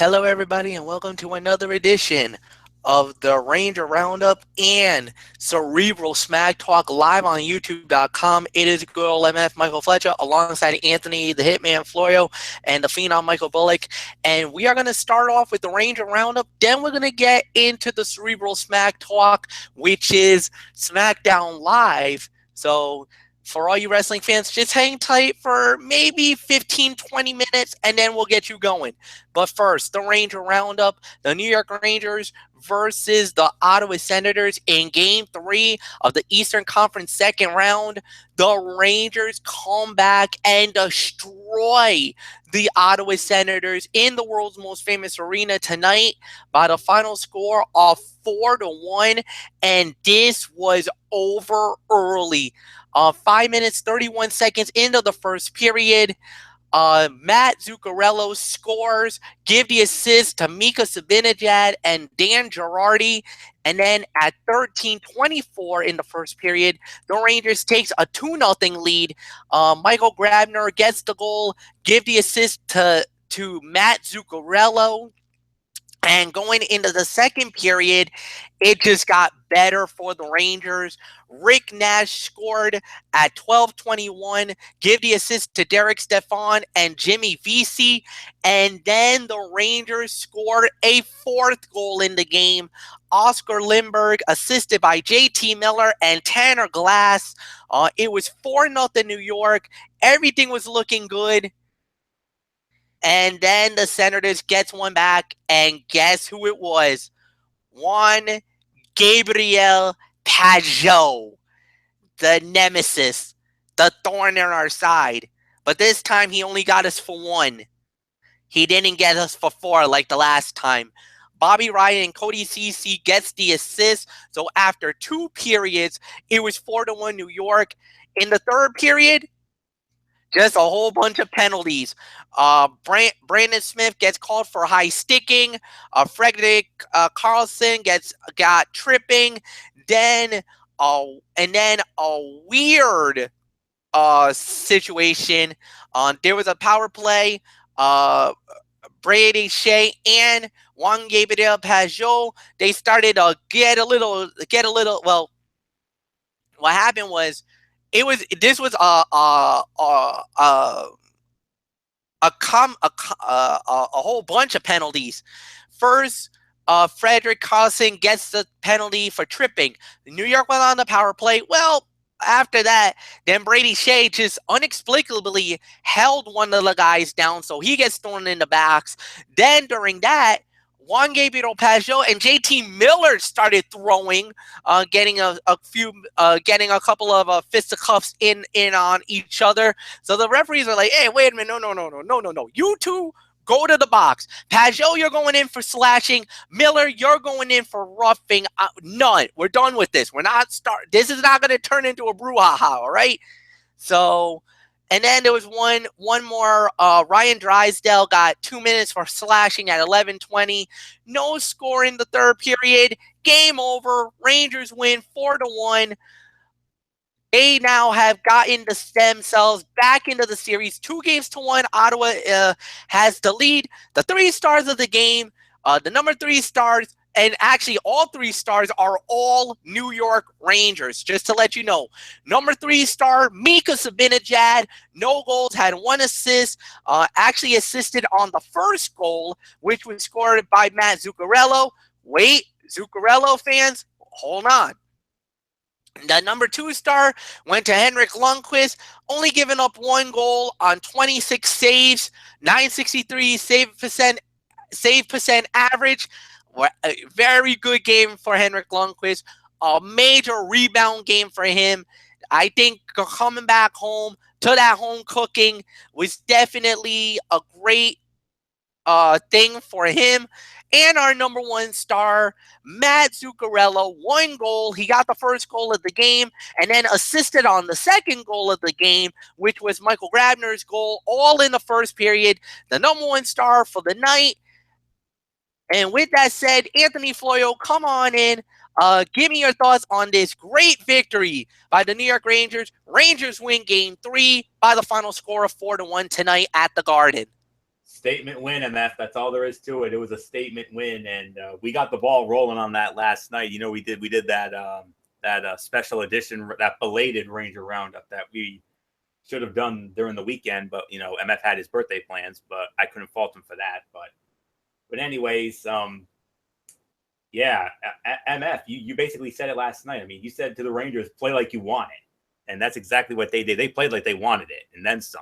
Hello, everybody, and welcome to another edition of the Ranger Roundup and Cerebral Smack Talk live on YouTube.com. It is good old MF Michael Fletcher alongside Anthony the Hitman Florio and the Phenom Michael Bullock. And we are going to start off with the Ranger Roundup. Then we're going to get into the Cerebral Smack Talk, which is SmackDown Live. So for all you wrestling fans, just hang tight for maybe 15, 20 minutes, and then we'll get you going. But first, the Ranger Roundup, the New York Rangers versus the Ottawa Senators in Game 3 of the Eastern Conference second round. The Rangers come back and destroy the Ottawa Senators in the world's most famous arena tonight by the final score of 4-1, and this was over early. 5 minutes, 31 seconds into the first period, Matt Zuccarello scores, give the assist to Mika Zibanejad and Dan Girardi. And then at 13:24 in the first period, the Rangers takes a 2-0 lead. Michael Grabner gets the goal, give the assist to Matt Zuccarello. And going into the second period, it just got better for the Rangers. Rick Nash scored at 12:21, give the assist to Derek Stepan and Jimmy Vesey, and then the Rangers scored a fourth goal in the game. Oscar Lindbergh, assisted by JT Miller and Tanner Glass. It was 4-0 New York. Everything was looking good. And then the Senators gets one back, and guess who it was? Juan Gabriel Pajot, the nemesis, the thorn in our side. But this time he only got us for one. He didn't get us for four like the last time. Bobby Ryan and Cody Ceci gets the assist. So after two periods, it was 4-1 New York. In the third period, just a whole bunch of penalties. Brandon Smith gets called for high sticking. Frederick Carlson got tripping. Then a weird situation. There was a power play. Brady Shea and Juan Gabriel Pajot, they started to get a little. Well, what happened was, this was a whole bunch of penalties. First, Frederick Carlson gets the penalty for tripping. New York went on the power play. Well, after that, then Brady Shea just unexplicably held one of the guys down, so he gets thrown in the backs. Then during that, Juan Gabriel Pajot and JT Miller started throwing, getting a couple of fisticuffs in on each other. So the referees are like, "Hey, wait a minute, no, you two go to the box. Pajot, you're going in for slashing. Miller, you're going in for roughing. None. We're done with this. We're not This is not going to turn into a brouhaha, all right?" So. And then there was one more. Ryan Drysdale got 2 minutes for slashing at 11:20. No score in the third period. Game over. Rangers win 4-1. They now have gotten themselves back into the series. 2-1. Ottawa has the lead. The three stars of the game, the number three stars, and actually all three stars are all New York Rangers, just to let you know. Number three star, Mika Zibanejad, no goals, had one assist, actually assisted on the first goal, which was scored by Matt Zuccarello. Wait, Zuccarello fans, hold on. The number two star went to Henrik Lundqvist, only giving up one goal on 26 saves, 963 save percent average. A very good game for Henrik Lundqvist. A major rebound game for him. I think coming back home to that home cooking was definitely a great thing for him. And our number one star, Matt Zuccarello, one goal. He got the first goal of the game and then assisted on the second goal of the game, which was Michael Grabner's goal, all in the first period. The number one star for the night. And with that said, Anthony Florio, come on in. Give me your thoughts on this great victory by the New York Rangers. Rangers win Game 3 by the final score of 4-1 tonight at the Garden. Statement win, MF. That's all there is to it. It was a statement win, and we got the ball rolling on that last night. You know, we did that special edition, that belated Ranger Roundup that we should have done during the weekend, but you know, MF had his birthday plans, but I couldn't fault him for that. But anyways, yeah, MF, you basically said it last night. I mean, you said to the Rangers, play like you want it, and that's exactly what they did. They played like they wanted it, and then some.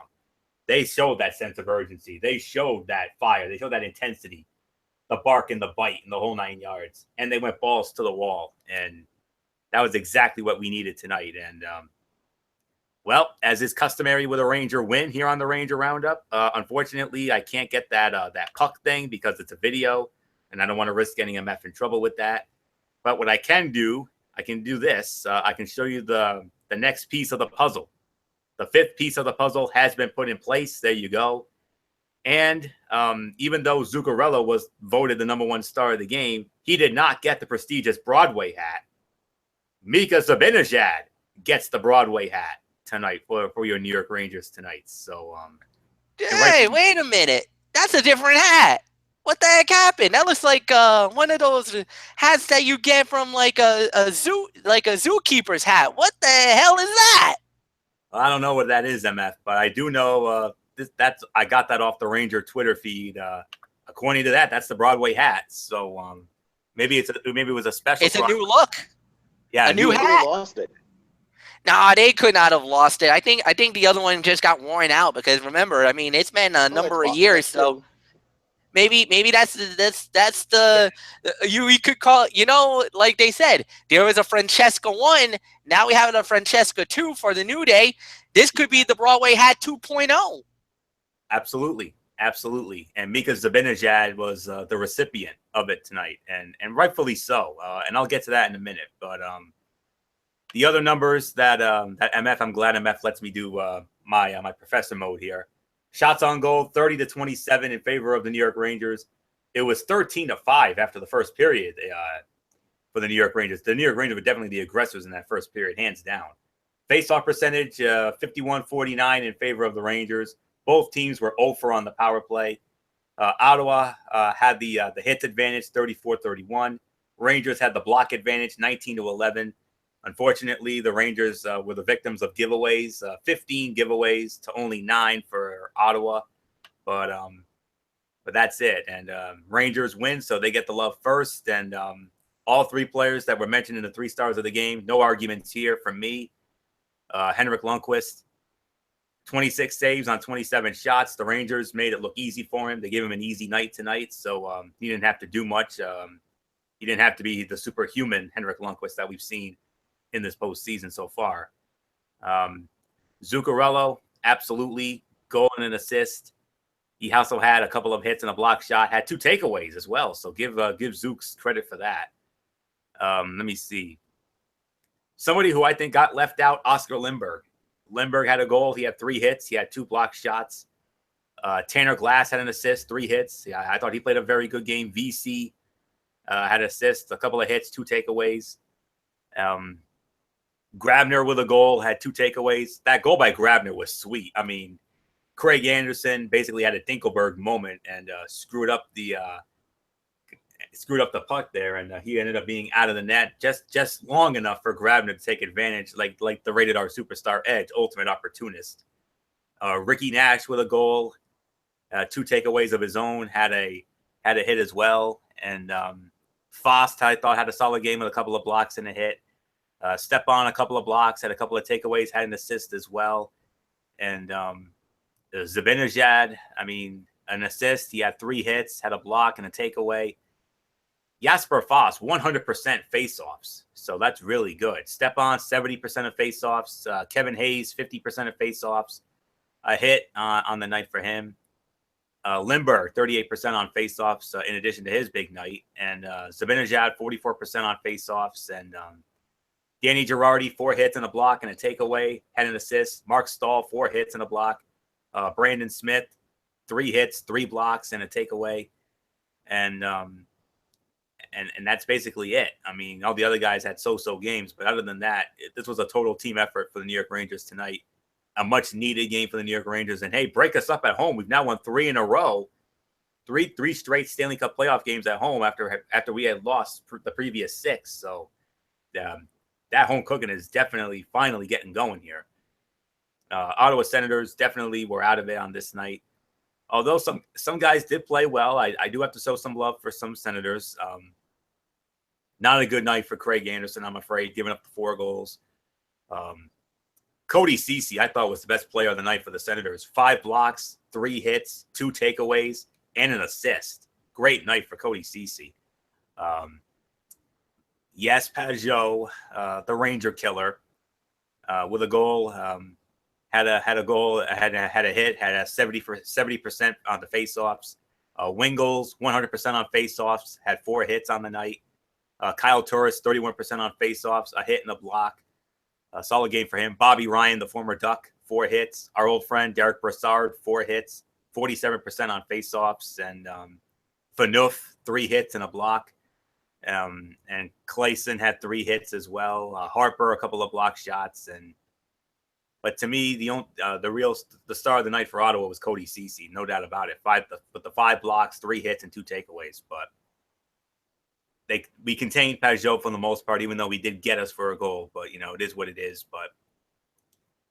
They showed that sense of urgency. They showed that fire. They showed that intensity, the bark and the bite and the whole 9 yards. And they went balls to the wall. And that was exactly what we needed tonight. And, well, as is customary with a Ranger win here on the Ranger Roundup, unfortunately, I can't get that puck thing because it's a video, and I don't want to risk getting MF in trouble with that. But what I can do this. I can show you the next piece of the puzzle. The fifth piece of the puzzle has been put in place. There you go. And even though Zuccarello was voted the #1 star of the game, he did not get the prestigious Broadway hat. Mika Zibanejad gets the Broadway hat tonight for your New York Rangers tonight. So, hey, wait a minute. That's a different hat. What the heck happened? That looks like one of those hats that you get from like a zookeeper's hat. What the hell is that? I don't know what that is, MF, but I do know I got that off the Ranger Twitter feed. According to that, that's the Broadway hat. So maybe it was a special. It's a new look. Yeah, a new hat. Lost it. Nah, they could not have lost it. I think the other one just got worn out because remember, I mean, it's been a number of years, so maybe that's the you could call it, you know, like they said, there was a Francesca 1, now we have a Francesca 2 for the New Day. This could be the Broadway hat 2.0. Absolutely. And Mika Zibanejad was the recipient of it tonight, and rightfully so. And I'll get to that in a minute. But the other numbers that MF, I'm glad MF lets me do my professor mode here. Shots on goal, 30-27 in favor of the New York Rangers. It was 13-5 after the first period for the New York Rangers. The New York Rangers were definitely the aggressors in that first period, hands down. Face-off percentage, 51-49 in favor of the Rangers. Both teams were 0 on the power play. Ottawa had the hits advantage, 34-31. Rangers had the block advantage, 19-11. Unfortunately, the Rangers were the victims of giveaways, 15 giveaways to only 9 for Ottawa. But that's it. And Rangers win, so they get the love first. And all 3 players that were mentioned in the 3 stars of the game, no arguments here from me. Henrik Lundqvist, 26 saves on 27 shots. The Rangers made it look easy for him. They gave him an easy night tonight, so he didn't have to do much. He didn't have to be the superhuman Henrik Lundqvist that we've seen in this postseason so far. Zuccarello, absolutely, goal and an assist. He also had a couple of hits and a block shot, had 2 takeaways as well. So give Zooks credit for that. Let me see. Somebody who I think got left out, Oscar Lindberg. Lindberg had a goal. He had 3 hits. He had 2 block shots. Tanner Glass had an assist, 3 hits. Yeah, I thought he played a very good game. VC had assists, a couple of hits, 2 takeaways. Grabner with a goal, had 2 takeaways. That goal by Grabner was sweet. I mean, Craig Anderson basically had a Dinkelberg moment and screwed up the puck there, and he ended up being out of the net just long enough for Grabner to take advantage, like the rated R superstar Edge, ultimate opportunist. Ricky Nash with a goal, 2 takeaways of his own, had a hit as well, and Fost I thought had a solid game with a couple of blocks and a hit. Stepan a couple of blocks, had a couple of takeaways, had an assist as well, and Zibanejad, I mean, an assist. He had 3 hits, had a block and a takeaway. Jasper Fost, 100% faceoffs. So that's really good. Stepan, 70% of faceoffs. Kevin Hayes, 50% of faceoffs. A hit on the night for him. Lindberg, 38% on faceoffs in addition to his big night. And Zibanejad, 44% on faceoffs. And Danny Girardi, 4 hits and a block and a takeaway. Had an assist. Mark Stahl, 4 hits and a block. Brandon Smith, 3 hits, 3 blocks and a takeaway. And that's basically it. I mean, all the other guys had so-so games, but other than that, this was a total team effort for the New York Rangers tonight. A much-needed game for the New York Rangers. And, hey, break us up at home. We've now won 3 in a row three straight Stanley Cup playoff games at home after we had lost the previous 6. So that home cooking is definitely finally getting going here. Ottawa Senators definitely were out of it on this night. Although some guys did play well, I do have to show some love for some Senators. Not a good night for Craig Anderson, I'm afraid, giving up the 4 goals. Cody Ceci, I thought, was the best player of the night for the Senators. 5 blocks, 3 hits, 2 takeaways, and an assist. Great night for Cody Ceci. Yes, Pajot, the Ranger killer, with a goal. Had a goal, had a hit, had a 70% on the faceoffs. Wingles, 100% on faceoffs, had 4 hits on the night. Kyle Turris, 31% on faceoffs, a hit and a block. A solid game for him. Bobby Ryan, the former Duck, 4 hits. Our old friend Derek Brassard, 4 hits, 47% on faceoffs. And Phaneuf, 3 hits and a block. And Clayson had 3 hits as well. Harper, a couple of block shots. But to me, the star of the night for Ottawa was Cody Ceci, no doubt about it. 5 blocks, 3 hits, and 2 takeaways. But we contained Pajot for the most part, even though he did get us for a goal. But, it is what it is. But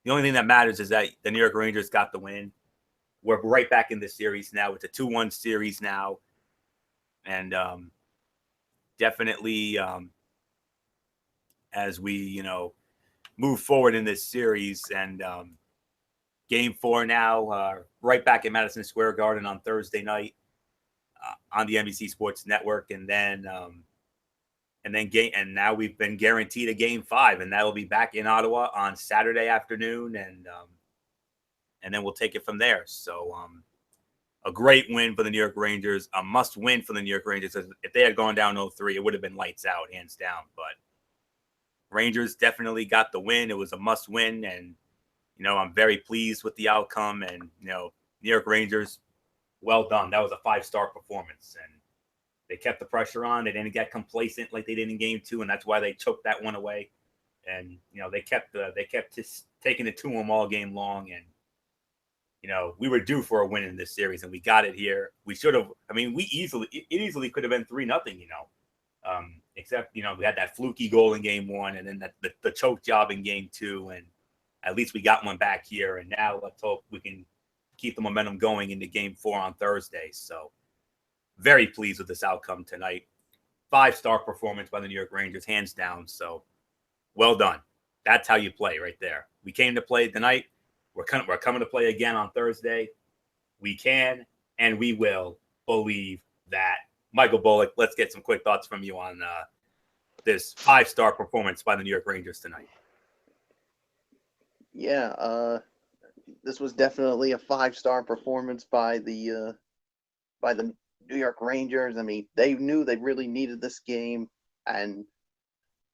the only thing that matters is that the New York Rangers got the win. We're right back in the series now. It's a 2-1 series now. And definitely as we, move forward in this series. And Game 4 now, right back at Madison Square Garden on Thursday night on the NBC Sports Network. And now we've been guaranteed a Game 5, and that will be back in Ottawa on Saturday afternoon, and then we'll take it from there. So a great win for the New York Rangers, a must win for the New York Rangers. If they had gone down 0-3, it would have been lights out, hands down. But Rangers definitely got the win. It was a must win, and I'm very pleased with the outcome. And New York Rangers, well done. That was a 5-star performance, and they kept the pressure on. They didn't get complacent like they did in Game 2, and that's why they took that one away. And they kept just taking it to them all game long. And we were due for a win in this series, and we got it here. We should have. I mean, it easily could have been 3-0. Except we had that fluky goal in Game 1, and then the choke job in Game 2, and at least we got one back here. And now let's hope we can keep the momentum going into Game 4 on Thursday. So, very pleased with this outcome tonight. 5-star performance by the New York Rangers, hands down. So, well done. That's how you play right there. We came to play tonight. We're coming to play again on Thursday. We can and we will believe that. Michael Bullock, let's get some quick thoughts from you on this 5-star performance by the New York Rangers tonight. Yeah, this was definitely a 5-star performance by the New York Rangers. I mean, they knew they really needed this game, and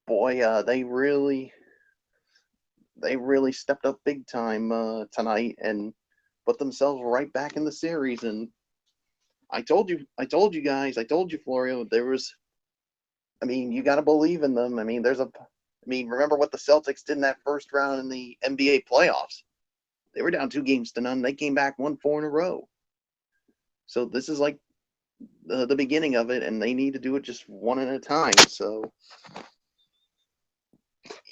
boy, they really stepped up big time tonight and put themselves right back in the series. And I told you guys, Florio, you got to believe in them. Remember what the Celtics did in that first round in the NBA playoffs? They were down 2-0. They came back, won 4 in a row. So this is like the beginning of it, and they need to do it just one at a time. So,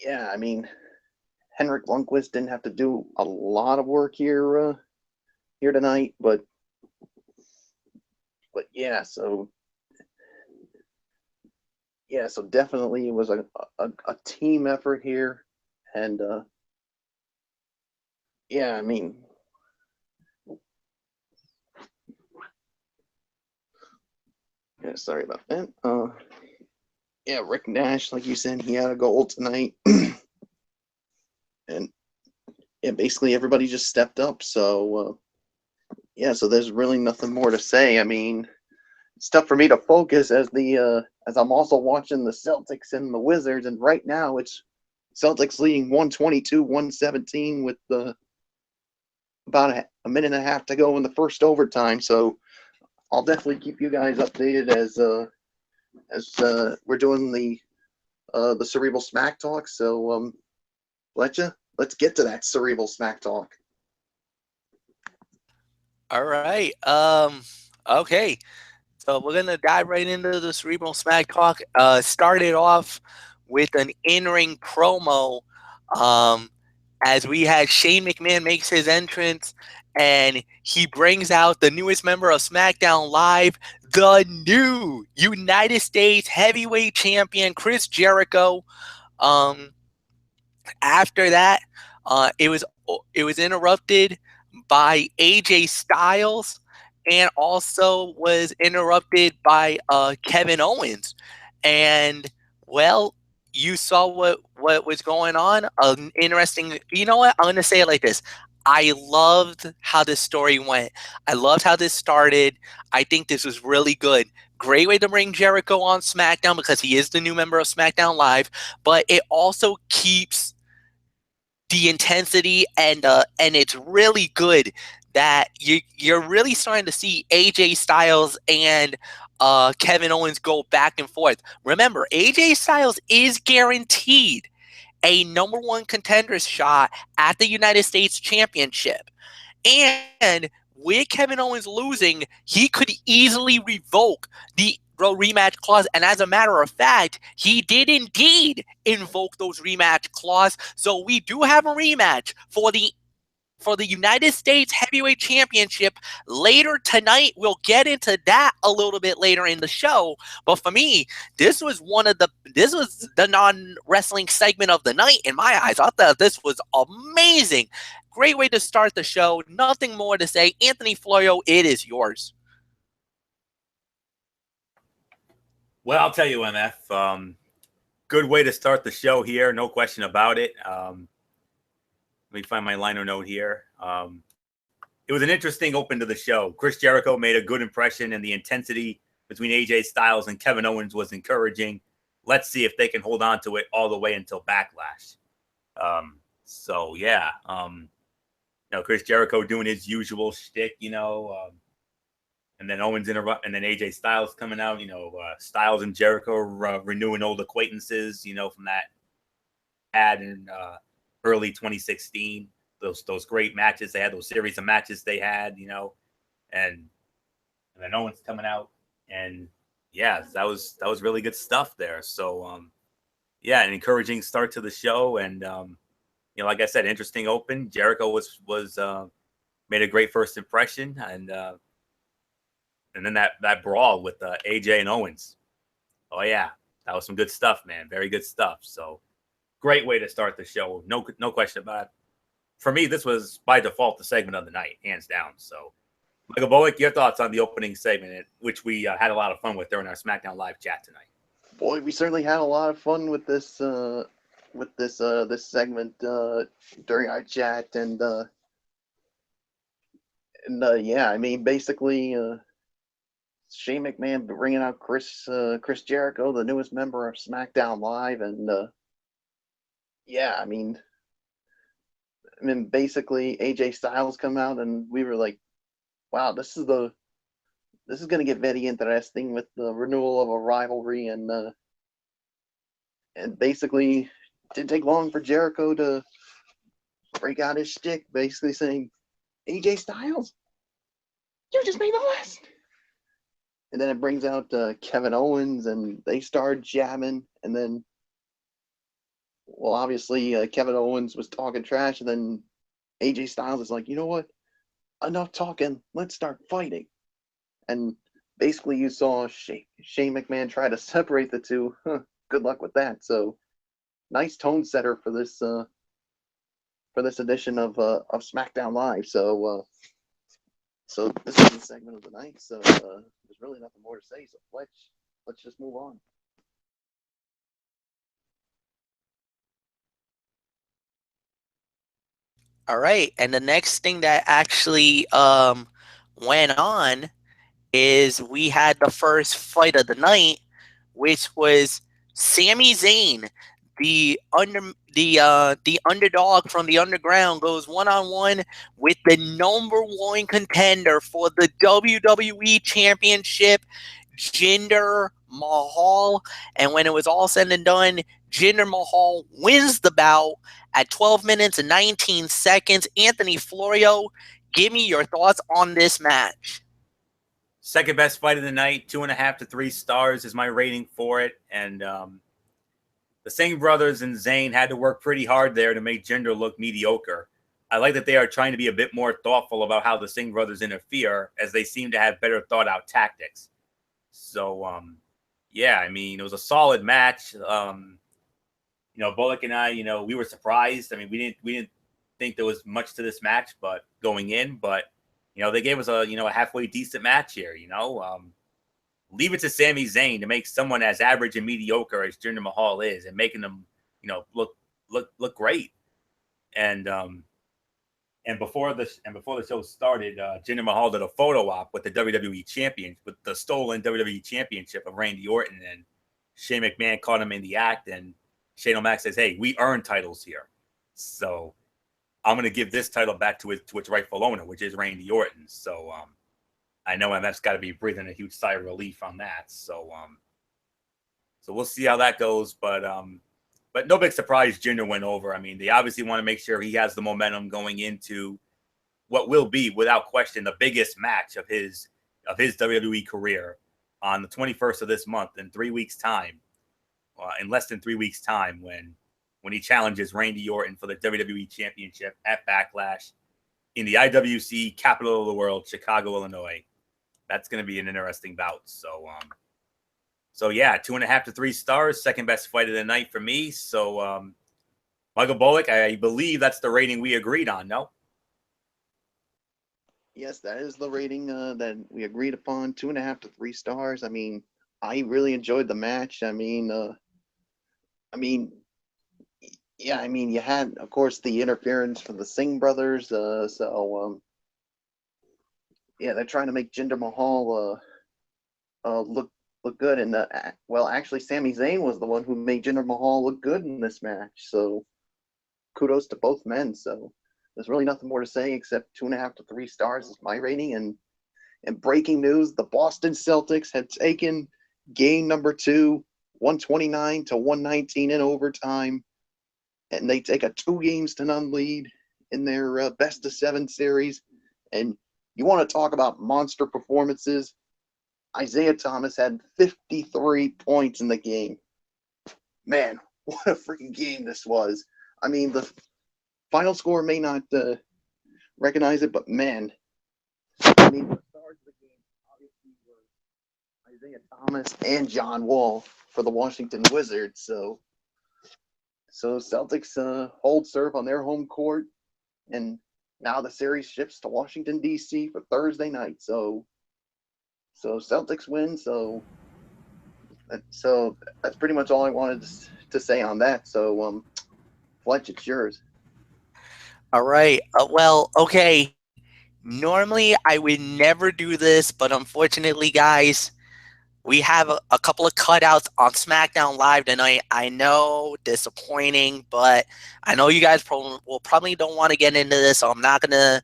yeah, Henrik Lundqvist didn't have to do a lot of work here tonight, but yeah, so definitely it was a team effort here, and sorry about that. Rick Nash, like you said, he had a goal tonight, and basically everybody just stepped up. So so there's really nothing more to say. It's tough for me to focus as I'm also watching the Celtics and the Wizards, and right now it's Celtics leading 122-117 with about a minute and a half to go in the first overtime. So I'll definitely keep you guys updated as we're doing the Cerebral Smack Talk. So let's get to that Cerebral Smack Talk. All right. Okay, so we're gonna dive right into the Cerebral Smack Talk. Started off with an in-ring promo, um, as we had Shane McMahon makes his entrance, and he brings out the newest member of SmackDown Live, the new United States Heavyweight Champion Chris Jericho. Um, After that, it was interrupted by AJ Styles, and also was interrupted by Kevin Owens. And well, you saw what was going on. Interesting. You know what? I'm gonna say it like this. I loved how this story went. I loved how this started. I think this was really good. Great way to bring Jericho on SmackDown because he is the new member of SmackDown Live, but it also keeps the intensity, and it's really good that you're really starting to see AJ Styles and Kevin Owens go back and forth. Remember, AJ Styles is guaranteed a number one contender shot at the United States Championship. And with Kevin Owens losing, he could easily revoke the rematch clause. And as a matter of fact, he did indeed invoke those rematch clause. So we do have a rematch for the United States Heavyweight Championship later tonight. We'll get into that a little bit later in the show. But for me, this was the non-wrestling segment of the night in my eyes. I thought this was amazing. Great way to start the show. Nothing more to say. Anthony Florio, it is yours. Well, I'll tell you, MF. Good way to start the show here, no question about it. Let me find my liner note here. It was an interesting open to the show. Chris Jericho made a good impression, and the intensity between AJ Styles and Kevin Owens was encouraging. Let's see if they can hold on to it all the way until Backlash. Chris Jericho doing his usual shtick, and then Owens interrupt, and then AJ Styles coming out, Styles and Jericho renewing old acquaintances, from that ad in early 2016. Those great matches they had, those series of matches they had, and then Owens coming out, and yeah, that was really good stuff there. So an encouraging start to the show, and like I said, interesting open. Jericho was made a great first impression, and then that brawl with AJ and Owens. Oh yeah, that was some good stuff, man. Very good stuff. So great way to start the show. No question about it. For me, this was by default the segment of the night, hands down. So, Michael Bowick, your thoughts on the opening segment, which we had a lot of fun with during our SmackDown Live chat tonight. Boy, we certainly had a lot of fun with this segment during our chat, and I mean, basically, Shane McMahon bringing out Chris Jericho, the newest member of SmackDown Live, and I mean, basically, AJ Styles come out, and we were like, "Wow, this is going to get very interesting with the renewal of a rivalry," and basically, didn't take long for Jericho to break out his shtick, basically saying, "AJ Styles, you just made the list." And then it brings out Kevin Owens, and they start jamming, and then, well, obviously, Kevin Owens was talking trash, and then AJ Styles is like, "You know what? Enough talking. Let's start fighting." And basically, you saw Shane McMahon try to separate the two. Good luck with that. So, nice tone setter for this edition of SmackDown Live. So this is the segment of the night. So there's really nothing more to say. So let's just move on. All right, and the next thing that actually went on is we had the first fight of the night, which was Sami Zayn, the underdog from the underground, goes one-on-one with the number one contender for the WWE Championship, Jinder Mahal. And when it was all said and done, Jinder Mahal wins the bout at 12 minutes and 19 seconds. Anthony Florio, give me your thoughts on this match. Second best fight of the night, 2.5 to 3 stars is my rating for it. And the Singh brothers and Zayn had to work pretty hard there to make Jinder look mediocre. I like that they are trying to be a bit more thoughtful about how the Singh brothers interfere, as they seem to have better thought out tactics. So, yeah, I mean, it was a solid match. Bullock and I, we were surprised. I mean, we didn't think there was much to this match, but going in, but they gave us a halfway decent match here. Leave it to Sami Zayn to make someone as average and mediocre as Jinder Mahal is, and making them, look great. And before the show started, Jinder Mahal did a photo op with the WWE champion, with the stolen WWE championship of Randy Orton, and Shane McMahon caught him in the act, and Shane O'Mac says, "Hey, we earn titles here, so I'm going to give this title back to its rightful owner, which is Randy Orton." So I know MF's got to be breathing a huge sigh of relief on that. So we'll see how that goes, but no big surprise Jinder went over. I mean, they obviously want to make sure he has the momentum going into what will be, without question, the biggest match of his WWE career on the 21st of this month, in 3 weeks' time, in less than 3 weeks' time, when he challenges Randy Orton for the WWE Championship at Backlash in the IWC capital of the world, Chicago, Illinois. That's going to be an interesting bout. So yeah, 2.5 to 3 stars, second best fight of the night for me. So Michael Bullock, I believe that's the rating we agreed on, no? Yes, that is the rating that we agreed upon, 2.5 to 3 stars. I mean, I really enjoyed the match. Yeah, I mean, you had, of course, the interference from the Singh brothers. Yeah, they're trying to make Jinder Mahal look good. And well, actually, Sami Zayn was the one who made Jinder Mahal look good in this match. So kudos to both men. So there's really nothing more to say except 2.5 to 3 stars is my rating. And breaking news: the Boston Celtics had taken game number 2, 129 to 119 in overtime, and they take a 2-games-to-none lead in their best of 7 series. And you want to talk about monster performances? Isaiah Thomas had 53 points in the game. Man, what a freaking game this was. I mean, the final score may not recognize it, but man, I mean, the stars of the game obviously were Isaiah Thomas and John Wall for the Washington Wizards. So Celtics hold serve on their home court, and now the series shifts to Washington, D.C. for Thursday night. So Celtics win. So that's pretty much all I wanted to say on that. So Fletch, it's yours. All right. Well, okay. Normally, I would never do this, but unfortunately, guys, we have a couple of cutouts on SmackDown Live tonight. I know, disappointing, but I know you guys probably don't want to get into this, so I'm not going to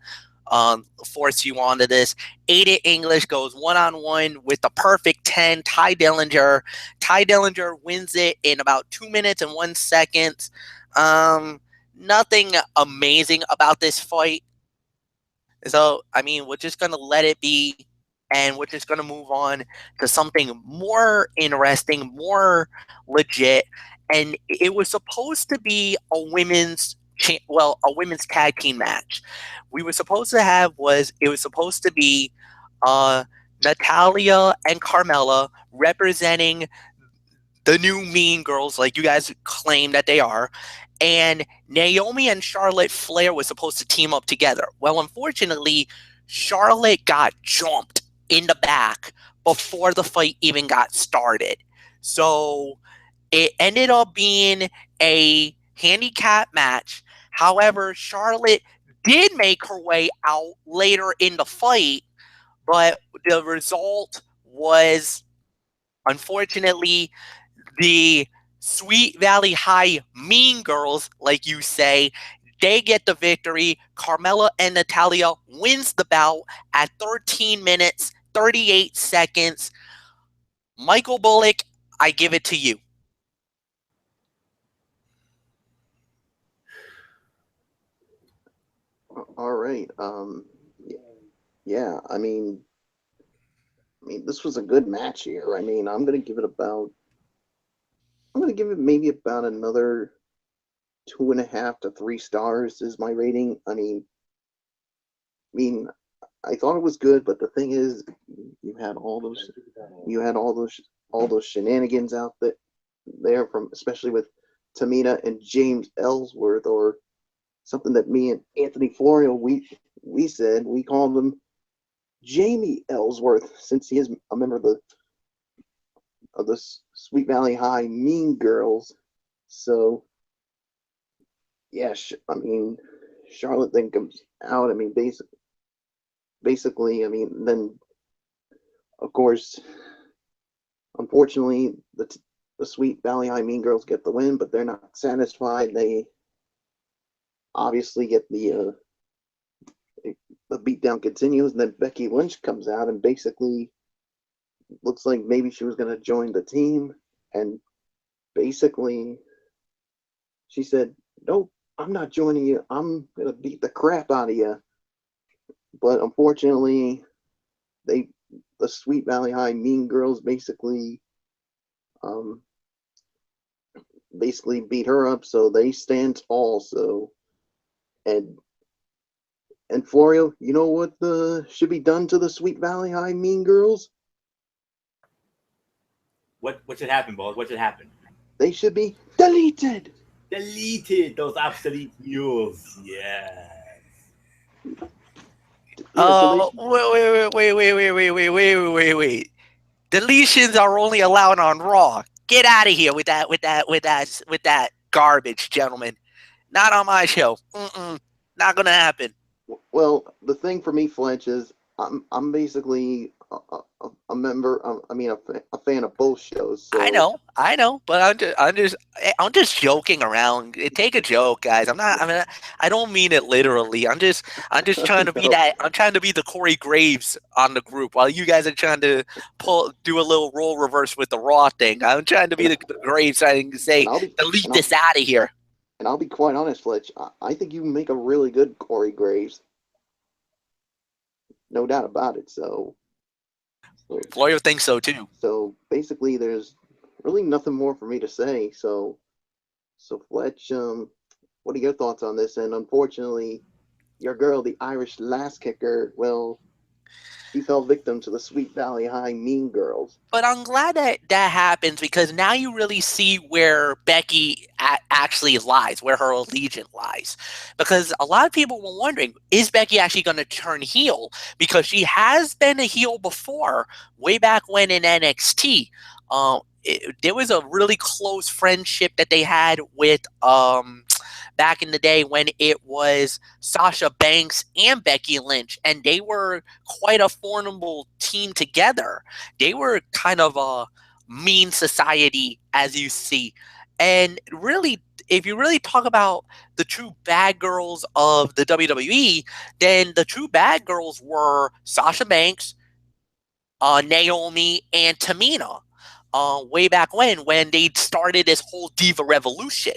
force you onto this. Aiden English goes one-on-one with the perfect 10, Ty Dillinger. Ty Dillinger wins it in about 2 minutes and 1 second. Nothing amazing about this fight. So, I mean, we're just going to let it be, and we're just going to move on to something more interesting, more legit. And it was supposed to be a women's tag team match. It was supposed to be Natalia and Carmella representing the new Mean Girls, like you guys claim that they are, and Naomi and Charlotte Flair was supposed to team up together. Well, unfortunately, Charlotte got jumped in the back before the fight even got started. So it ended up being a handicap match. However, Charlotte did make her way out later in the fight, but the result was, unfortunately, the Sweet Valley High Mean Girls, like you say, they get the victory. Carmella and Natalia wins the bout at 13 minutes, 38 seconds. Michael Bullock, I give it to you. All right. Yeah. I mean, mean, this was a good match here. I mean, I'm gonna give it maybe about another 2.5 to 3 stars is my rating. I mean, I thought it was good, but the thing is, you had all those, you had all those shenanigans out there from, especially with Tamina and James Ellsworth, or something that me and Anthony Florio we called him Jamie Ellsworth, since he is a member of the Sweet Valley High Mean Girls. So yeah, I mean, Charlotte then comes out. I mean, basically, I mean, then of course, unfortunately, the Sweet Valley High Mean Girls get the win, but they're not satisfied. They obviously get the beatdown continues, and then Becky Lynch comes out and basically looks like maybe she was going to join the team, and basically she said, "Nope, I'm not joining you. I'm going to beat the crap out of you." But unfortunately, the Sweet Valley High Mean Girls um, basically beat her up, so they stand tall. So and Florio, you know what should be done to the Sweet Valley High Mean Girls? What should happen, boss? What should happen? They should be deleted. Deleted those obsolete mules. Yes. Yeah, so they Wait. Deletions are only allowed on Raw. Get out of here with that garbage, gentlemen. Not on my show. Not gonna happen. well, the thing for me, Fletch, is I'm basically a member. I mean, a fan of both shows. So I know, but I'm just joking around. Take a joke, guys. I don't mean it literally. I'm just trying to be no, that. I'm trying to be the Corey Graves on the group, while you guys are trying to do a little role reverse with the Raw thing. I'm trying to be the Graves, and say, and I'll be delete and this out of here. I'll be quite honest, Fletch. I think you make a really good Corey Graves, no doubt about it. Florio thinks so too. So basically, there's really nothing more for me to say. So Fletch, what are your thoughts on this? And unfortunately, your girl, the Irish Lass Kicker, well, she fell victim to the Sweet Valley High Mean Girls. But I'm glad that happens, because now you really see where Becky actually lies, where her allegiance lies. Because a lot of people were wondering, is Becky actually going to turn heel? Because she has been a heel before, way back when in NXT. There was a really close friendship that they had with back in the day, when it was Sasha Banks and Becky Lynch, and they were quite a formidable team together. They were kind of a mean society, as you see. And really, if you really talk about the true bad girls of the WWE, then the true bad girls were Sasha Banks, Naomi, and Tamina. Way back when they started this whole Diva Revolution.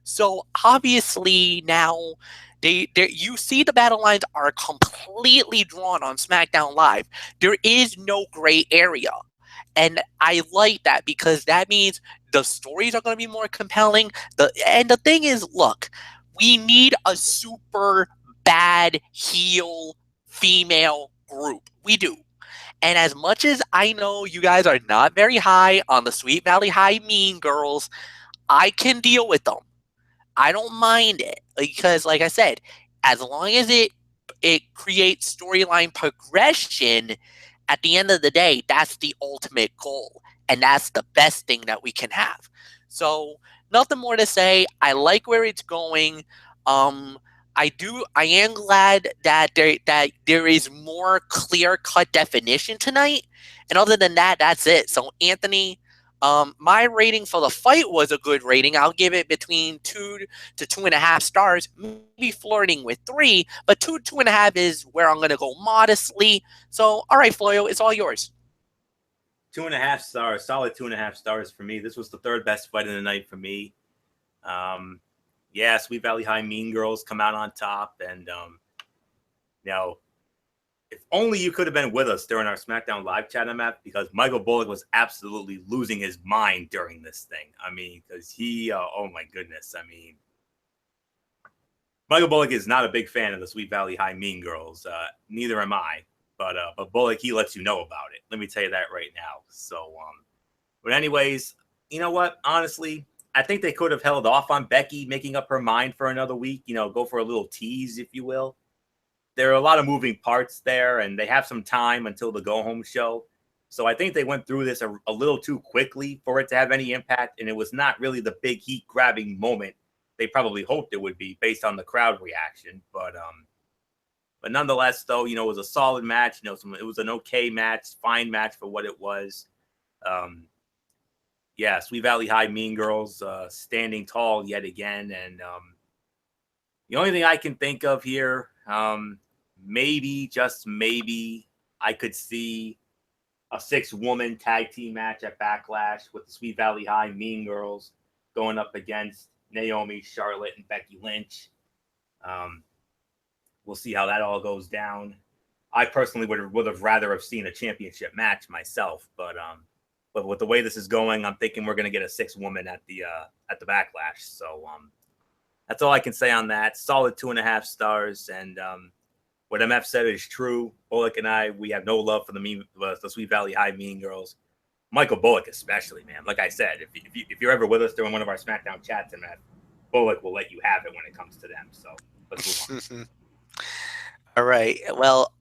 So obviously now you see the battle lines are completely drawn on SmackDown Live. There is no gray area. And I like that, because that means the stories are going to be more compelling. And the thing is, look, we need a super bad heel female group. We do. And as much as I know you guys are not very high on the Sweet Valley High Mean Girls, I can deal with them. I don't mind it, because, like I said, as long as it creates storyline progression, at the end of the day, that's the ultimate goal, and that's the best thing that we can have. So, nothing more to say. I like where it's going. Um, I am glad that there is more clear cut definition tonight. And other than that, that's it. So, Anthony, my rating for the fight was a good rating. I'll give it between 2 to 2.5 stars, maybe flirting with 3, but 2.5 is where I'm going to go modestly. So, all right, Floyo, it's all yours. 2.5 stars, solid 2.5 stars for me. This was the third best fight of the night for me. Yeah, Sweet Valley High Mean Girls come out on top, and you know, if only you could have been with us during our SmackDown live chat, MF, because Michael Bullock was absolutely losing his mind during this thing. I mean, because he, oh my goodness. I mean, Michael Bullock is not a big fan of the Sweet Valley High Mean Girls. Neither am I. But Bullock, he lets you know about it. Let me tell you that right now. So, but anyways, you know what? Honestly, I think they could have held off on Becky making up her mind for another week. You know, go for a little tease, if you will. There are a lot of moving parts there, and they have some time until the go-home show. So I think they went through this a little too quickly for it to have any impact, and it was not really the big heat-grabbing moment they probably hoped it would be based on the crowd reaction. But nonetheless, though, you know, it was a solid match. You know, it was an okay match, fine match for what it was. Yeah, Sweet Valley High Mean Girls standing tall yet again, and the only thing I can think of here, maybe, just maybe, I could see a 6-woman tag team match at Backlash with the Sweet Valley High Mean Girls going up against Naomi, Charlotte, and Becky Lynch. We'll see how that all goes down. I personally would have rather have seen a championship match myself, but with the way this is going, I'm thinking we're going to get a 6-woman at the Backlash. So that's all I can say on that. Solid 2.5 stars, and what MF said is true. Bullock and I, we have no love for the Sweet Valley High Mean Girls. Michael Bullock especially, man. Like I said, if you're ever with us during one of our SmackDown chats, MF, Bullock will let you have it when it comes to them. So let's move on. All right. Well,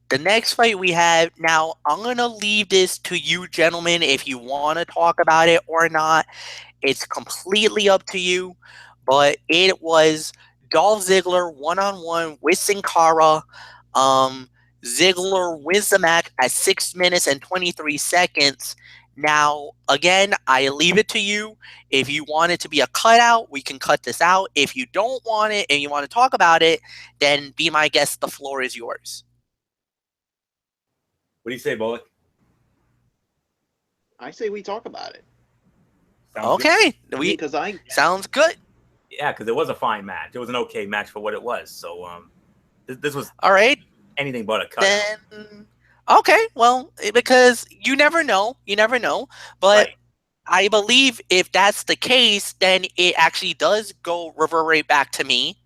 the next fight we have now, I'm going to leave this to you, gentlemen, if you want to talk about it or not. It's completely up to you. But it was Dolph Ziggler one-on-one with Sin Cara. Ziggler wins the match at 6 minutes and 23 seconds. Now, again, I leave it to you. If you want it to be a cutout, we can cut this out. If you don't want it and you want to talk about it, then be my guest. The floor is yours. What do you say, Bullock? I say we talk about it. Sounds Okay. Good. Sounds good. Yeah, because it was a fine match. It was an okay match for what it was. So this was all right. Anything but a cutout. Then okay, well, because you never know. But Right. I believe if that's the case, then it actually does go reverberate back to me.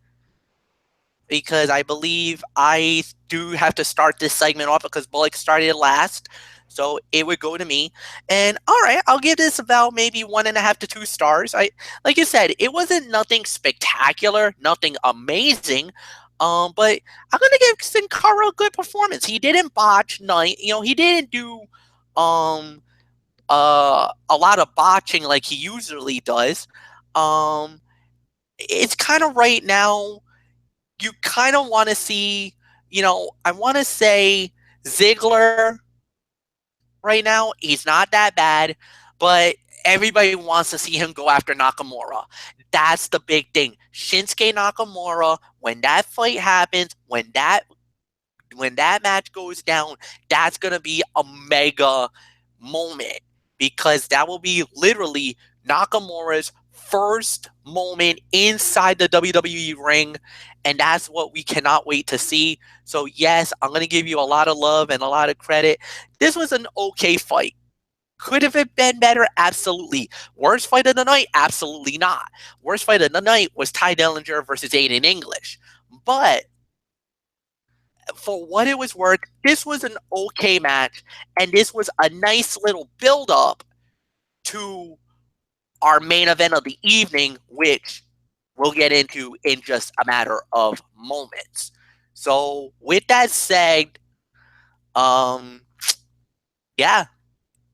Because I believe I do have to start this segment off because Bullock started it last. So it would go to me. And all right, I'll give this about maybe 1.5 to 2 stars. Like you said, it wasn't nothing spectacular, nothing amazing. But I'm gonna give Sin Cara a good performance. He didn't botch night. He didn't do a lot of botching like he usually does. It's kind of right now. You kind of want to see. I want to say Ziggler right now. He's not that bad, but everybody wants to see him go after Nakamura. That's the big thing. Shinsuke Nakamura, when that fight happens, when that match goes down, that's going to be a mega moment because that will be literally Nakamura's first moment inside the WWE ring, and that's what we cannot wait to see. So yes, I'm going to give you a lot of love and a lot of credit. This was an okay fight. Could have it been better? Absolutely. Worst fight of the night? Absolutely not. Worst fight of the night was Ty Dillinger versus Aiden English. But for what it was worth, this was an okay match, and this was a nice little build-up to our main event of the evening, which we'll get into in just a matter of moments. So, with that said, yeah,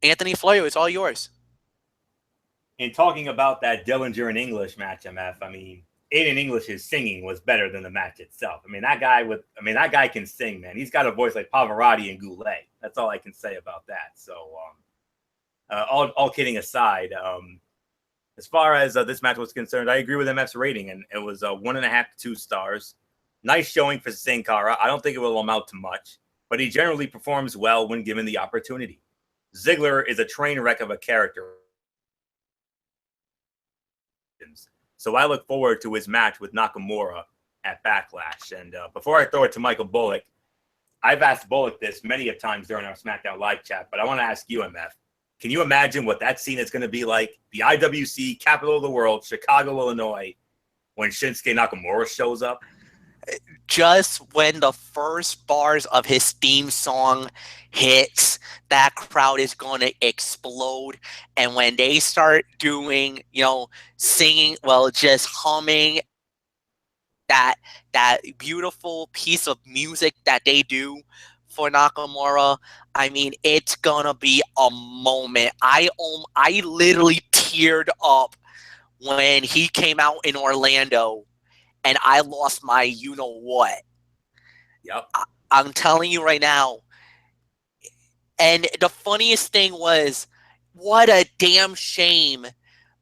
Anthony Floyo, it's all yours. In talking about that Dillinger and English match, MF, I mean, Aiden English's singing was better than the match itself. I mean, that guy can sing, man. He's got a voice like Pavarotti and Goulet. That's all I can say about that. So, all kidding aside, as far as this match was concerned, I agree with MF's rating, and it was 1.5 to 2 stars. Nice showing for Sin Cara. I don't think it will amount to much, but he generally performs well when given the opportunity. Ziggler is a train wreck of a character. So I look forward to his match with Nakamura at Backlash. And before I throw it to Michael Bullock, I've asked Bullock this many of times during our SmackDown live chat, but I want to ask you, MF. Can you imagine what that scene is going to be like? The IWC capital of the world, Chicago, Illinois, when Shinsuke Nakamura shows up? Just when the first bars of his theme song hits, that crowd is going to explode. And when they start doing, singing, well, just humming that beautiful piece of music that they do for Nakamura, I mean, it's gonna be a moment. I literally teared up when he came out in Orlando, and I lost my you-know-what. Yep. I'm telling you right now. And the funniest thing was, what a damn shame,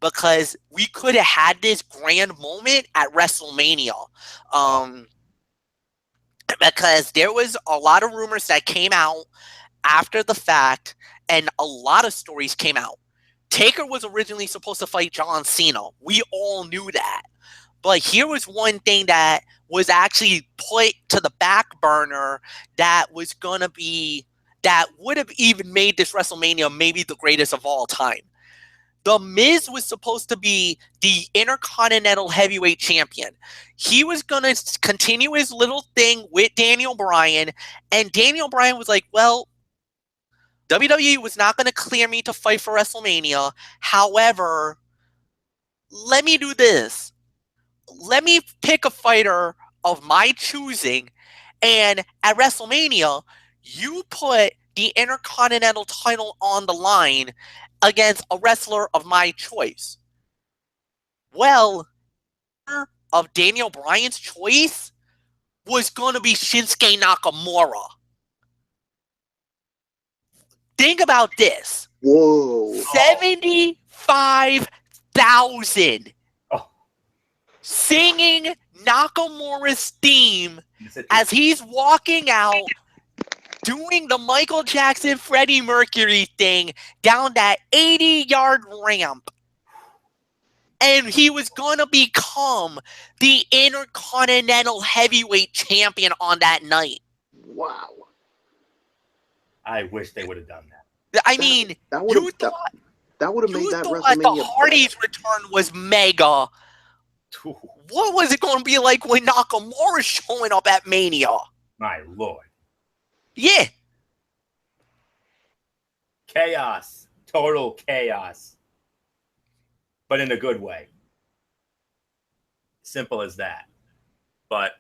because we could have had this grand moment at WrestleMania. Because there was a lot of rumors that came out after the fact, and a lot of stories came out. Taker was originally supposed to fight John Cena. We all knew that. But here was one thing that was actually put to the back burner that would have even made this WrestleMania maybe the greatest of all time. The Miz was supposed to be the Intercontinental Heavyweight Champion. He was going to continue his little thing with Daniel Bryan, and Daniel Bryan was like, well, WWE was not going to clear me to fight for WrestleMania. However, let me do this. Let me pick a fighter of my choosing, and at WrestleMania, you put the Intercontinental title on the line against a wrestler of my choice. Well, of Daniel Bryan's choice was going to be Shinsuke Nakamura. Think about this. Whoa. 75,000 singing Nakamura's theme as he's walking out doing the Michael Jackson, Freddie Mercury thing down that 80-yard ramp. And he was going to become the Intercontinental Heavyweight Champion on that night. Wow. I wish they would have done that. I mean, that would have made that WrestleMania. The Hardy's return was mega. What was it going to be like when Nakamura showing up at Mania? My Lord. Yeah. Chaos. Total chaos. But in a good way. Simple as that. But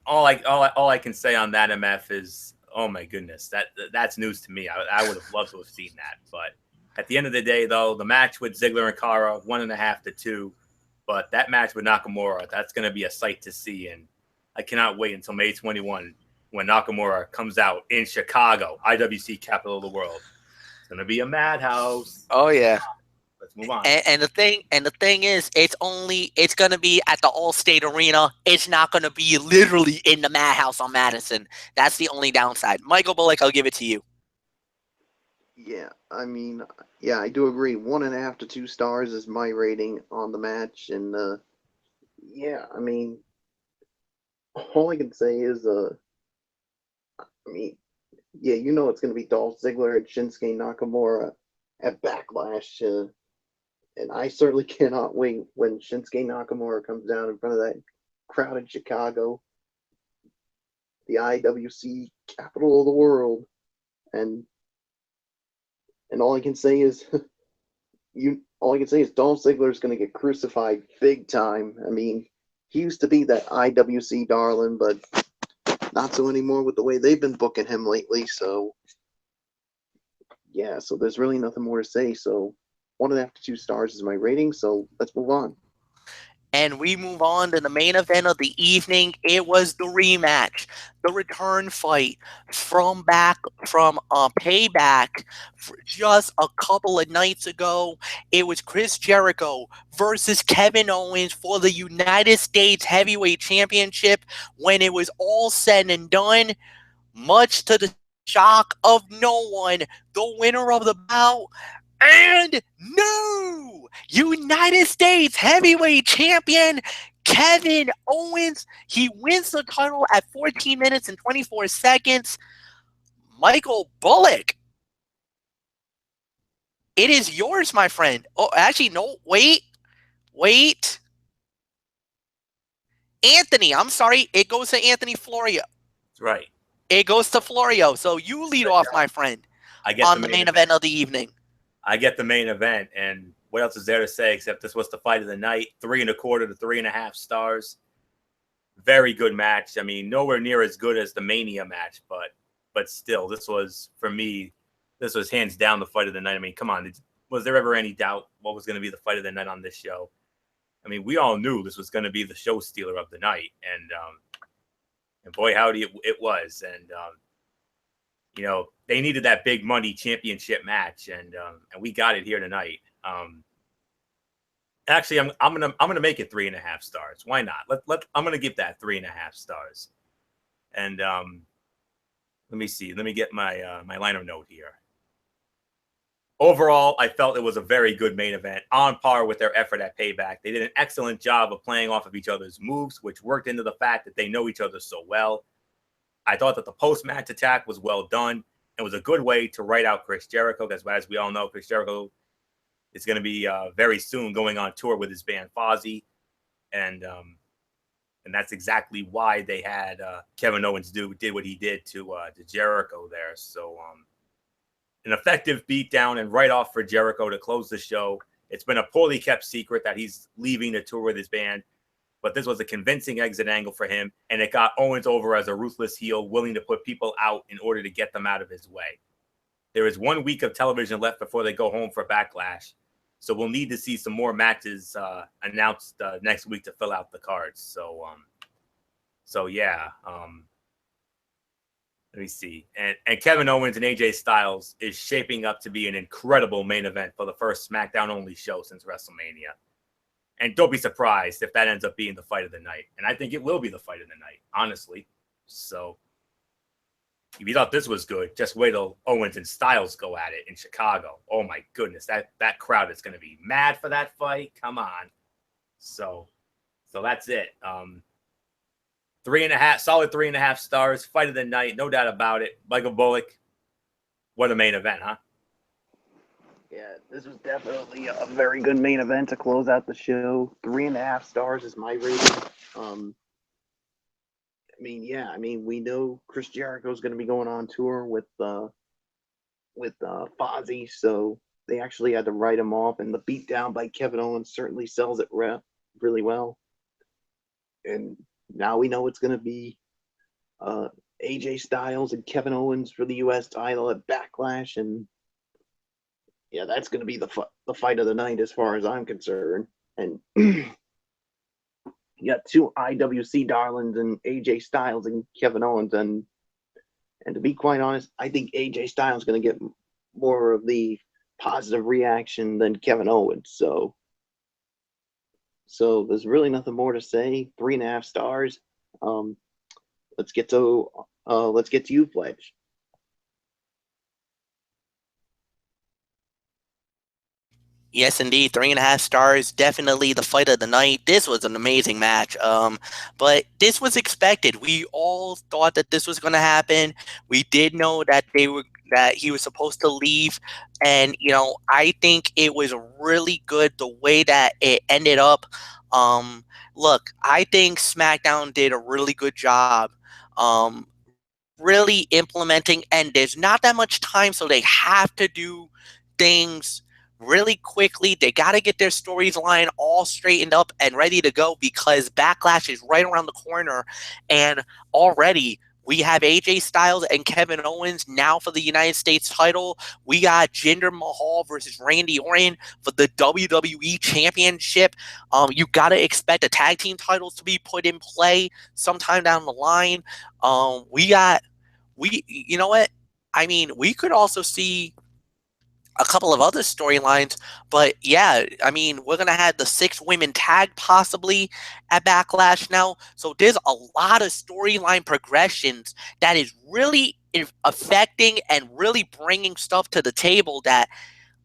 all I can say on that, MF, is, oh my goodness, that's news to me. I would have loved to have seen that. But at the end of the day, though, the match with Ziggler and Kara, 1.5 to 2. But that match with Nakamura, that's going to be a sight to see. And I cannot wait until May 21 when Nakamura comes out in Chicago, IWC capital of the world. It's going to be a madhouse. Oh, yeah. Let's move on. And the thing is, it's going to be at the Allstate Arena. It's not going to be literally in the madhouse on Madison. That's the only downside. Michael Bullock, I'll give it to you. Yeah, I mean, yeah, I do agree. 1.5 to 2 stars is my rating on the match, and yeah, I mean, all I can say is, I mean, yeah, it's going to be Dolph Ziggler and Shinsuke Nakamura at Backlash, and I certainly cannot wait when Shinsuke Nakamura comes down in front of that crowd in Chicago, the IWC capital of the world, and all I can say is, Dolph Ziggler is going to get crucified big time. I mean, he used to be that IWC darling, but not so anymore with the way they've been booking him lately. So, yeah, so there's really nothing more to say. So, 1.5 to 2 stars is my rating. So let's move on. And we move on to the main event of the evening. It was the rematch, the return fight from Payback just a couple of nights ago. It was Chris Jericho versus Kevin Owens for the United States Heavyweight Championship. When it was all said and done, much to the shock of no one, the winner of the bout and new United States Heavyweight Champion Kevin Owens, he wins the title at 14 minutes and 24 seconds. Michael Bullock, it is yours, my friend. Oh, actually, no, wait. Anthony, I'm sorry. It goes to Anthony Florio. That's right. It goes to Florio. So you lead off, my friend, I get on the main event of the evening. I get the main event, and what else is there to say except this was the fight of the night? 3.25 to 3.5 stars. Very good match. I mean, nowhere near as good as the Mania match, but still, this was, for me, this was hands down the fight of the night. I mean, come on, was there ever any doubt what was going to be the fight of the night on this show? I mean, we all knew this was going to be the show stealer of the night, and boy, howdy, it was. And you know, they needed that big money championship match, and we got it here tonight. Actually, I'm gonna make it 3.5 stars. Why not? I'm gonna give that 3.5 stars. And let me see. Let me get my my liner note here. Overall, I felt it was a very good main event, on par with their effort at Payback. They did an excellent job of playing off of each other's moves, which worked into the fact that they know each other so well. I thought that the post-match attack was well done. It was a good way to write out Chris Jericho, because as we all know, Chris Jericho is going to be very soon going on tour with his band Fozzy, and that's exactly why they had Kevin Owens did what he did to Jericho there. So an effective beatdown and write-off for Jericho to close the show. It's been a poorly kept secret that he's leaving the tour with his band, but this was a convincing exit angle for him, and it got Owens over as a ruthless heel, willing to put people out in order to get them out of his way. There is 1 week of television left before they go home for Backlash, so we'll need to see some more matches announced next week to fill out the cards. So yeah. Let me see. And Kevin Owens and AJ Styles is shaping up to be an incredible main event for the first SmackDown-only show since WrestleMania. And don't be surprised if that ends up being the fight of the night. And I think it will be the fight of the night, honestly. So if you thought this was good, just wait till Owens and Styles go at it in Chicago. Oh, my goodness. That crowd is going to be mad for that fight. Come on. So that's it. 3.5, solid 3.5 stars. Fight of the night, no doubt about it. Michael Bullock, what a main event, huh? Yeah, this was definitely a very good main event to close out the show. 3.5 stars is my rating. I mean, we know Chris Jericho is going to be going on tour with Fozzy, so they actually had to write him off, and the beatdown by Kevin Owens certainly sells it really well. And now we know it's going to be AJ Styles and Kevin Owens for the U.S. title at Backlash, and yeah, that's going to be the fight of the night as far as I'm concerned. And you got two IWC darlings and AJ Styles and Kevin Owens, and to be quite honest, I think AJ Styles is going to get more of the positive reaction than Kevin Owens. So there's really nothing more to say. 3.5 stars. Let's get to you, Fletch. Yes, indeed. 3.5 stars. Definitely the fight of the night. This was an amazing match. But this was expected. We all thought that this was going to happen. We did know that he was supposed to leave, and I think it was really good the way that it ended up. Look, I think SmackDown did a really good job. Really implementing, and there's not that much time, so they have to do things really quickly. They got to get their storyline all straightened up and ready to go, because Backlash is right around the corner, and already we have AJ Styles and Kevin Owens now for the United States title. We got Jinder Mahal versus Randy Orton for the WWE Championship. You got to expect the tag team titles to be put in play sometime down the line. You know what? I mean, we could also see a couple of other storylines, but yeah, I mean, we're going to have the 6 women tag possibly at Backlash now. So there's a lot of storyline progressions that is really affecting and really bringing stuff to the table that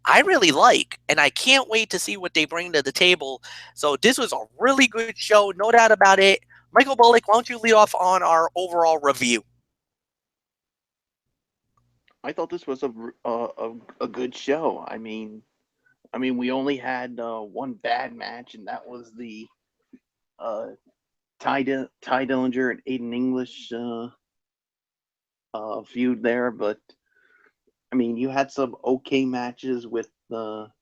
I really like, and I can't wait to see what they bring to the table. So this was a really good show, no doubt about it. Michael Bullock, why don't you lead off on our overall review? I thought this was a good show. I mean, we only had one bad match, and that was the uh, Ty Dillinger and Aiden English feud there. But I mean, you had some okay matches with Dolph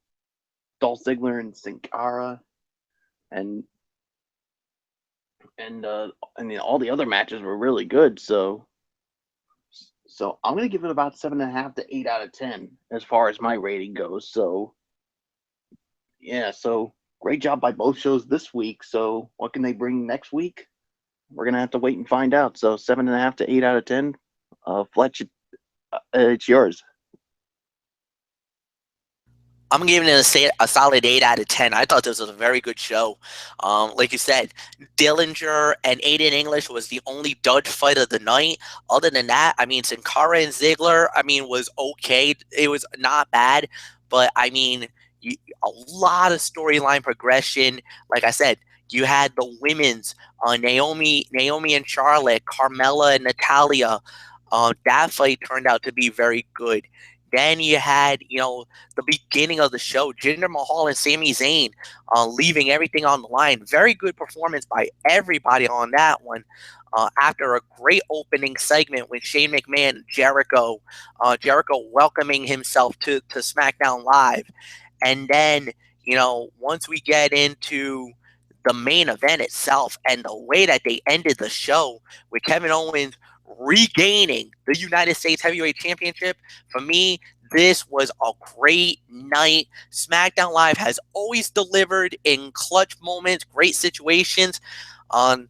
Ziggler and Sin Cara, and I mean, all the other matches were really good. So I'm gonna give it about 7.5 to 8 out of 10 as far as my rating goes. So yeah, so great job by both shows this week. So what can they bring next week? We're gonna have to wait and find out. So 7.5 to 8 out of 10. Fletch, it's yours. I'm giving it a solid 8 out of 10. I thought this was a very good show. Like you said, Dillinger and Aiden English was the only dud fight of the night. Other than that, I mean, Sin Cara and Ziggler, I mean, was okay. It was not bad, but I mean, a lot of storyline progression. Like I said, you had the women's Naomi and Charlotte, Carmella and Natalia. That fight turned out to be very good. Then you had, the beginning of the show, Jinder Mahal and Sami Zayn leaving everything on the line. Very good performance by everybody on that one. After a great opening segment with Shane McMahon and Jericho welcoming himself to SmackDown Live. And then, once we get into the main event itself and the way that they ended the show with Kevin Owens regaining the United States Heavyweight Championship, for me, this was a great night. SmackDown Live has always delivered in clutch moments, great situations. Um,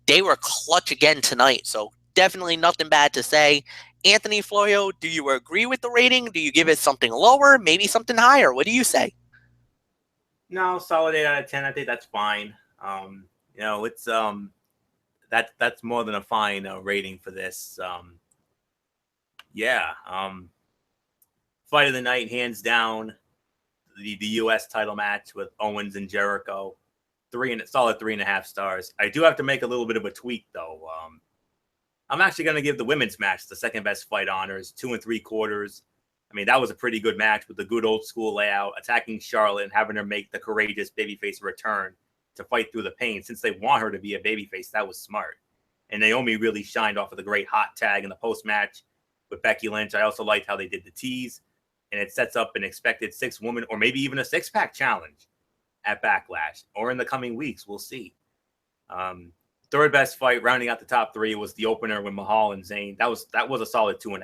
they were clutch again tonight, so definitely nothing bad to say. Anthony Florio, do you agree with the rating? Do you give it something lower, maybe something higher? What do you say? No, solid 8 out of 10. I think that's fine. It's that's more than a fine rating for this. Yeah. Fight of the night, hands down, the U.S. title match with Owens and Jericho. Solid 3.5 stars. I do have to make a little bit of a tweak though. I'm actually going to give the women's match the second best fight honors, 2 3/4. I mean, that was a pretty good match with the good old school layout, attacking Charlotte and having her make the courageous babyface return to fight through the pain. Since they want her to be a babyface, that was smart. And Naomi really shined off of the great hot tag in the post match with Becky Lynch. I also liked how they did the tease, and it sets up an expected 6-woman or maybe even a 6-pack challenge at Backlash or in the coming weeks. We'll see. Third best fight, rounding out the top three, was the opener with Mahal and Zayn. That was a solid 2.5.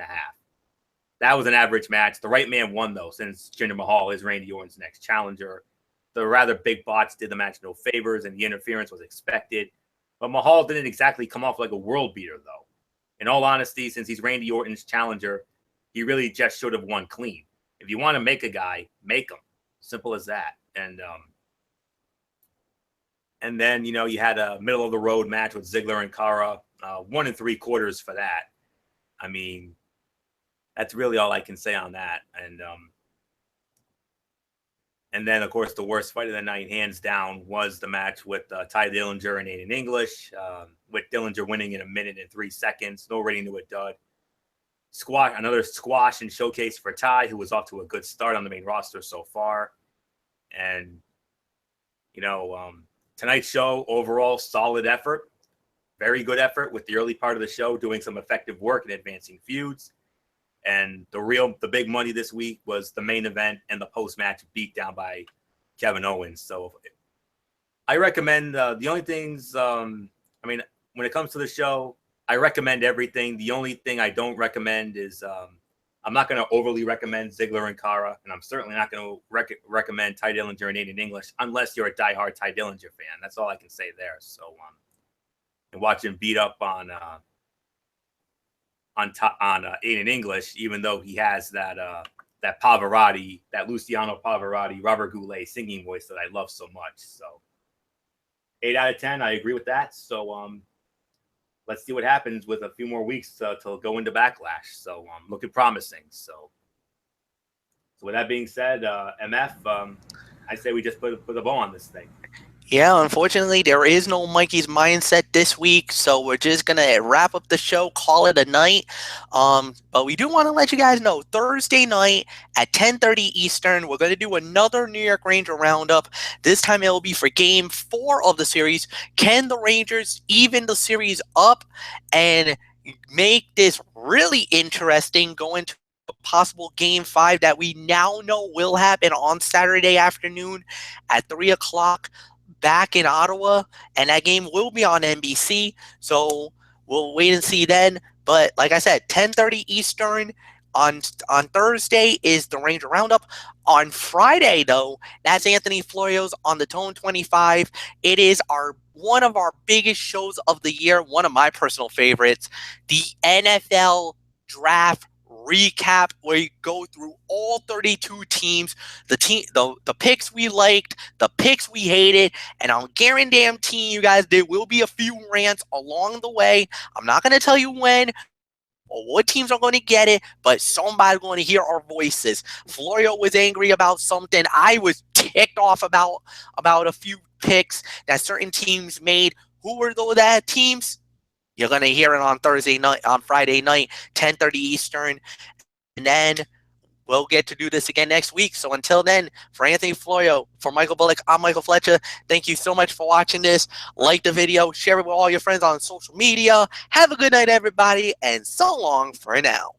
That was an average match. The right man won, though, since Jinder Mahal is Randy Orton's next challenger. The rather big bots did the match no favors, and the interference was expected. But Mahal didn't exactly come off like a world beater, though. In all honesty, since he's Randy Orton's challenger, he really just should have won clean. If you want to make a guy, make him. Simple as that. And then, you had a middle-of-the-road match with Ziggler and Cara. 1 3/4 for that. I mean, that's really all I can say on that. And then, of course, the worst fight of the night, hands down, was the match with Ty Dillinger and Aiden English, with Dillinger winning in 1 minute and 3 seconds. No rating to a dud. Another squash and showcase for Ty, who was off to a good start on the main roster so far. And, tonight's show, overall, solid effort. Very good effort with the early part of the show, doing some effective work and advancing feuds. And the big money this week was the main event and the post-match beatdown by Kevin Owens. So I recommend the only things, when it comes to the show, I recommend everything. The only thing I don't recommend is I'm not going to overly recommend Ziggler and Cara, and I'm certainly not going to recommend Ty Dillinger and Aiden English unless you're a diehard Ty Dillinger fan. That's all I can say there. So, and watch him beat up on Aiden English, even though he has that Pavarotti, that Luciano Pavarotti, Robert Goulet singing voice that I love so much. So 8 out of 10, I agree with that. So let's see what happens with a few more weeks to go into Backlash. So looking promising. So So with that being said, MF, I say we just put a bow on this thing. Yeah, unfortunately, there is no Mikey's Mindset this week, so we're just gonna wrap up the show, call it a night. But we do want to let you guys know Thursday night at 10:30 Eastern, we're gonna do another New York Ranger roundup. This time it will be for Game 4 of the series. Can the Rangers even the series up and make this really interesting? Go into a possible Game 5 that we now know will happen on Saturday afternoon at 3 o'clock back in Ottawa, and that game will be on NBC. So we'll wait and see then. But like I said, 10:30 Eastern on Thursday is the Ranger Roundup. On Friday, though, that's Anthony Florio's on the Tone 25. It is one of our biggest shows of the year, one of my personal favorites, the NFL Draft recap, where you go through all 32 teams, the picks we liked, the picks we hated, and I'll guarantee you guys there will be a few rants along the way. I'm not going to tell you when or what teams are going to get it, but somebody's going to hear our voices. Florio was angry about something. I was ticked off about a few picks that certain teams made. Who were those teams? You're going to hear it on Friday night, 10:30 Eastern. And then we'll get to do this again next week. So until then, for Anthony Florio, for Michael Bullock, I'm Michael Fletcher. Thank you so much for watching this. Like the video, share it with all your friends on social media. Have a good night, everybody, and so long for now.